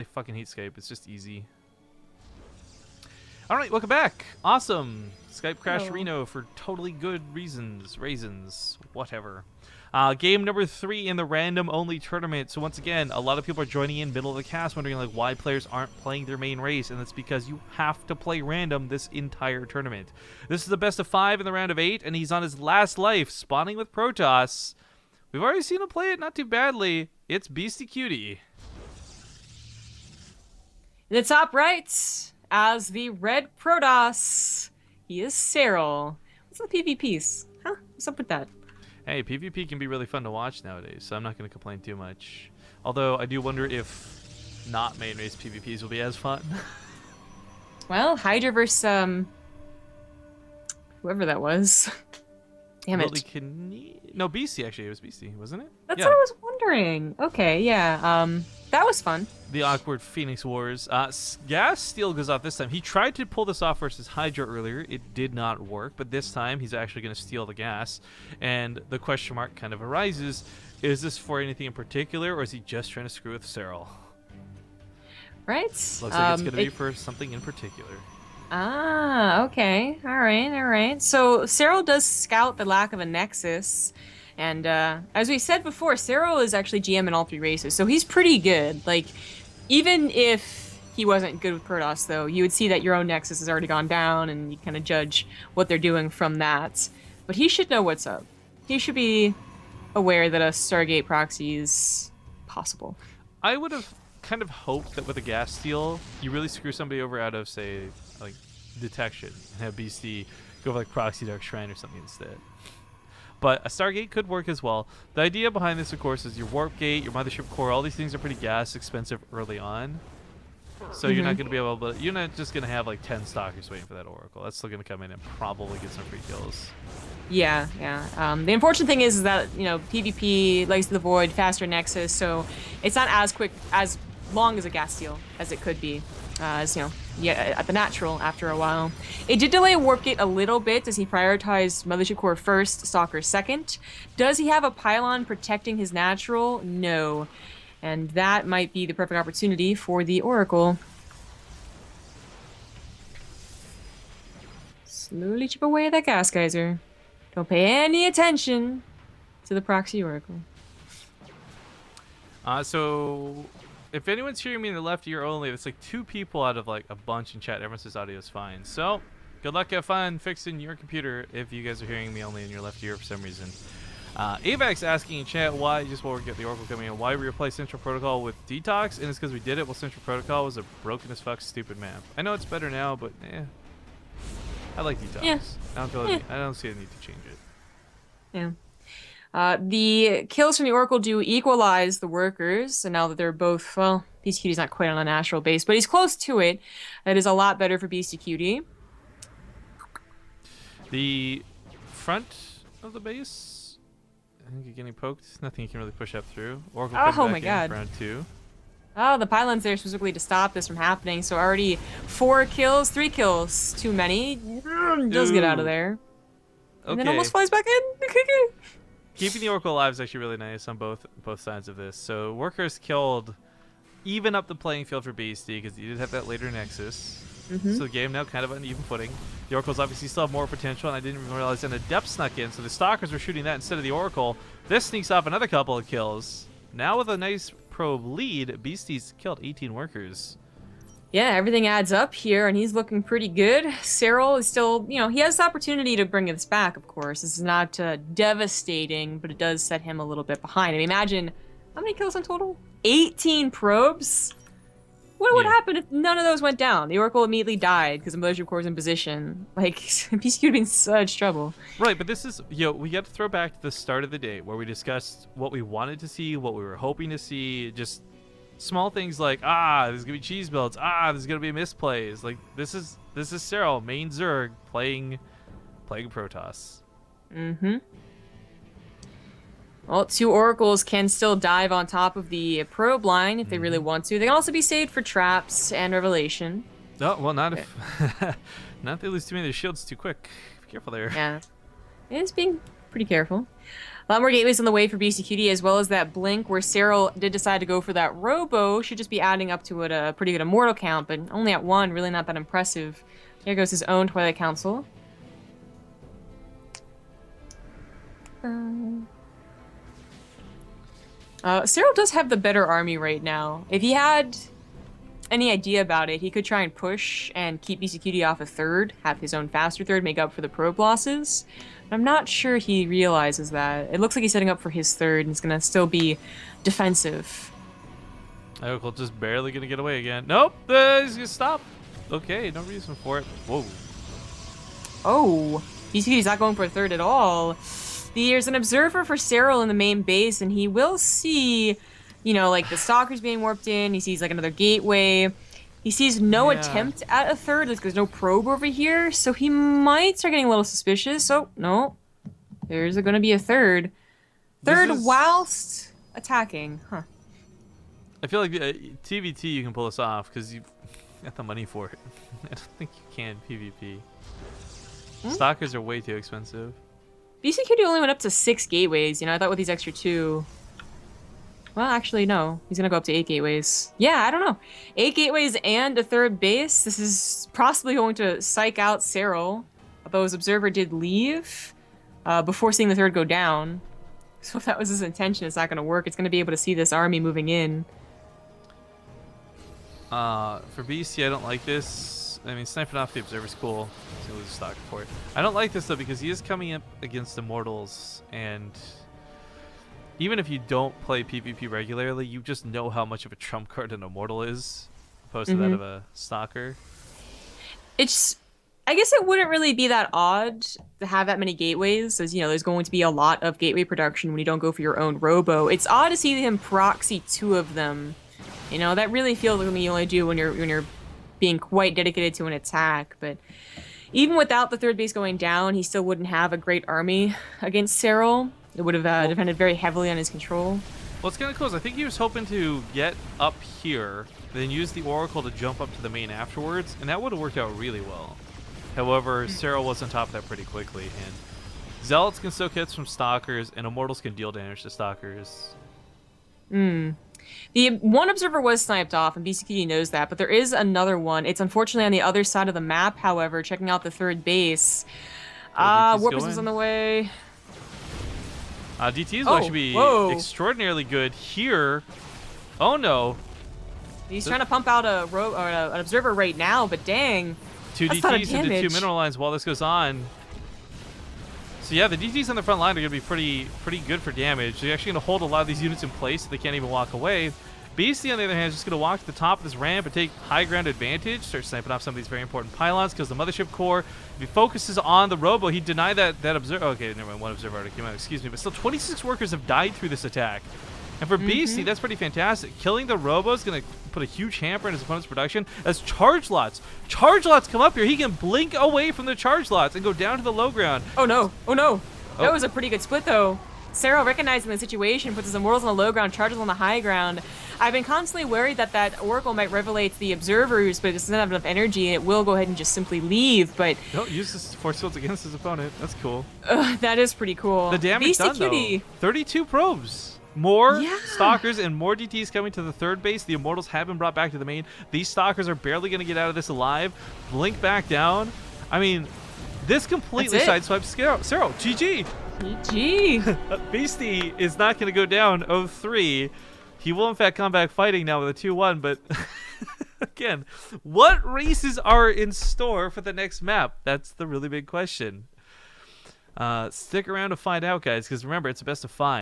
I fucking hate Skype. It's just easy. All right, welcome back. Awesome. Skype crashed Hello. Reno for totally good raisins, whatever. Game number 3 in the random only tournament. So once again, a lot of people are joining in middle of the cast, wondering like why players aren't playing their main race, and that's because you have to play random this entire tournament. This is the best of 5 in the round of 8, and he's on his last life, spawning with Protoss. We've already seen him play it not too badly. It's Beastyqt. In the top right, as the red Protoss, he is Serral. What's the PvPs? Huh? What's up with that? Hey, PvP can be really fun to watch nowadays, so I'm not going to complain too much. Although I do wonder if not main race PvPs will be as fun. Well, Hydra versus whoever that was. Damn it. No, BC actually. It was BC, wasn't it? That's Yeah. what I was wondering. Okay, yeah. That was fun. The awkward Phoenix Wars. Gas Steel goes off this time. He tried to pull this off versus Hydra earlier. It did not work, but this time he's actually going to steal the gas. And the question mark kind of arises, is this for anything in particular, or is he just trying to screw with Serral? Right? Looks like it's going to be for something in particular. Ah, okay. All right. So Serral does scout the lack of a nexus. And as we said before, Serral is actually GM in all 3 races, so he's pretty good. Like, even if he wasn't good with Protoss, though, you would see that your own nexus has already gone down, and you kind of judge what they're doing from that. But he should know what's up. He should be aware that a Stargate proxy is possible. I would have kind of hoped that with a gas steal, you really screw somebody over out of, say, like detection, and have BC go for like Proxy Dark Shrine or something instead. But a Stargate could work as well. The idea behind this, of course, is your Warp Gate, your Mothership Core, all these things are pretty gas expensive early on. So you're not going to be able to, you're not just going to have like 10 stalkers waiting for that Oracle. That's still going to come in and probably get some free kills. Yeah. The unfortunate thing is that, PvP, Legacy of the Void, faster Nexus, so it's not as quick, as long as a gas steal as it could be. At the natural after a while. It did delay Warp Gate a little bit as he prioritized Mothership Core first, Stalker second. Does he have a pylon protecting his natural? No. And that might be the perfect opportunity for the Oracle. Slowly chip away at that gas geyser. Don't pay any attention to the proxy Oracle. So if anyone's hearing me in the left ear only, it's like 2 people out of like a bunch in chat. Everyone says audio is fine. So good luck, have fun fixing your computer if you guys are hearing me only in your left ear for some reason. Avax asking in chat why, just while we get the Oracle coming in, why we replaced Central Protocol with Detox, and it's because we did it while Central Protocol was a broken as fuck stupid map. I know it's better now, but I like Detox. Yeah. I don't see a need to change it. Yeah. The kills from the Oracle do equalize the workers, and now that they're both, well, Beastyqt's not quite on a natural base, but he's close to it. That is a lot better for Beastyqt. The front of the base, I think you're getting poked. Nothing you can really push up through. Oracle Oh my god. Round 2. Oh, the pylon's there specifically to stop this from happening, so already 4 kills, 3 kills, too many. Does get out of there. And then almost flies back in. Keeping the Oracle alive is actually really nice on both sides of this. So workers killed, even up the playing field for Beasty because you did have that later Nexus. So the game now kind of on even footing. The Oracles obviously still have more potential, and I didn't even realize then a depth snuck in, so the Stalkers were shooting that instead of the Oracle. This sneaks off another couple of kills. Now with a nice probe lead, Beasty's killed 18 workers. Yeah, everything adds up here, and he's looking pretty good. Serral is still, he has the opportunity to bring this back, of course. This is not devastating, but it does set him a little bit behind. I mean, imagine, how many kills in total? 18 probes? What would happen if none of those went down? The Oracle immediately died because the Mothership Core is in position. Like, Beastyqt would be in such trouble. Right, but this is, we got to throw back to the start of the day where we discussed what we wanted to see, what we were hoping to see, just small things like, there's gonna be cheese builds, there's gonna be misplays. Like this is Serral, main Zerg playing Protoss. Well, 2 Oracles can still dive on top of the probe line if they really want to. They can also be saved for traps and revelation. Oh, well, not if not if they lose too many of their shields too quick. Be careful there. Yeah. It is being pretty careful. A lot more gateways on the way for Beastyqt, as well as that blink where Serral did decide to go for that robo. Should just be adding up to it a pretty good immortal count, but only at 1, really not that impressive. Here goes his own Twilight Council. Serral does have the better army right now. If he had any idea about it, he could try and push and keep Beastyqt off a third, have his own faster third, make up for the probe losses. But I'm not sure he realizes that. It looks like he's setting up for his third, and it's gonna still be defensive. Oracle just barely gonna get away again. Nope, he's gonna stop. Okay, no reason for it. Whoa. Oh, Beastyqt's not going for a third at all. There's an observer for Serral in the main base, and he will see, you know, like the stalkers being warped in. He sees like another gateway. He sees no attempt at a third. Like there's no probe over here, so he might start getting a little suspicious. Oh no, there's going to be a third. Third whilst attacking, huh? I feel like TVT you can pull this off because you've got the money for it. I don't think you can PvP. Stalkers are way too expensive. Beastyqt only went up to 6 gateways. You know, I thought with these extra 2. Well, actually, no. He's gonna go up to 8 gateways. Yeah, I don't know. 8 gateways and a third base. This is possibly going to psych out Serral. Although his observer did leave before seeing the third go down. So if that was his intention, it's not gonna work. It's gonna be able to see this army moving in. For BC, I don't like this. I mean, sniping off the observer's cool. So lose a stock for it. I don't like this though because he is coming up against immortals, and even if you don't play PvP regularly, you just know how much of a trump card an immortal is, opposed to that of a stalker. It's, I guess it wouldn't really be that odd to have that many gateways, as you know, there's going to be a lot of gateway production when you don't go for your own robo. It's odd to see him proxy 2 of them. You know, that really feels like something you only do when you're being quite dedicated to an attack. But even without the third base going down, he still wouldn't have a great army against Serral. It would have depended very heavily on his control. Well, it's kind of cool. I think he was hoping to get up here, then use the Oracle to jump up to the main afterwards, and that would have worked out really well. However, Serral was on top of that pretty quickly, and Zealots can soak hits from Stalkers, and Immortals can deal damage to Stalkers. The one observer was sniped off, and Beastyqt knows that, but there is another one. It's unfortunately on the other side of the map, however, checking out the third base. Warp is on the way. DT is going to be extraordinarily good here. Oh no. He's trying to pump out an observer right now, but dang. 2 DTs into 2 mineral lines while this goes on. So yeah, the DTs on the front line are going to be pretty good for damage. They're actually going to hold a lot of these units in place so they can't even walk away. Beasty, on the other hand, is just going to walk to the top of this ramp and take high ground advantage, start sniping off some of these very important pylons because the mothership core, if he focuses on the robo, he denied that observer. Okay, never mind, one observer already came out, excuse me. But still, 26 workers have died through this attack. And for Beasty, that's pretty fantastic. Killing the robo is going to put a huge hamper in his opponent's production as charge lots come up here. He can blink away from the charge lots and go down to the low ground. Oh no, oh no. That was a pretty good split though. Serral, recognizing the situation, puts his immortals on the low ground, charges on the high ground. I've been constantly worried that Oracle might revelate the observers, but it doesn't have enough energy, and it will go ahead and just simply leave, but... No, use this force fields against his opponent. That's cool. That is pretty cool. The damage done, though. 32 probes. More Stalkers and more DTs coming to the third base. The Immortals have been brought back to the main. These Stalkers are barely going to get out of this alive. Blink back down. I mean, this completely sideswipes Serral. GG. GG. Beasty is not going to go down 0-3. He will, in fact, come back fighting now with a 2-1, but again, what races are in store for the next map? That's the really big question. Stick around to find out, guys, because remember, it's a best of 5.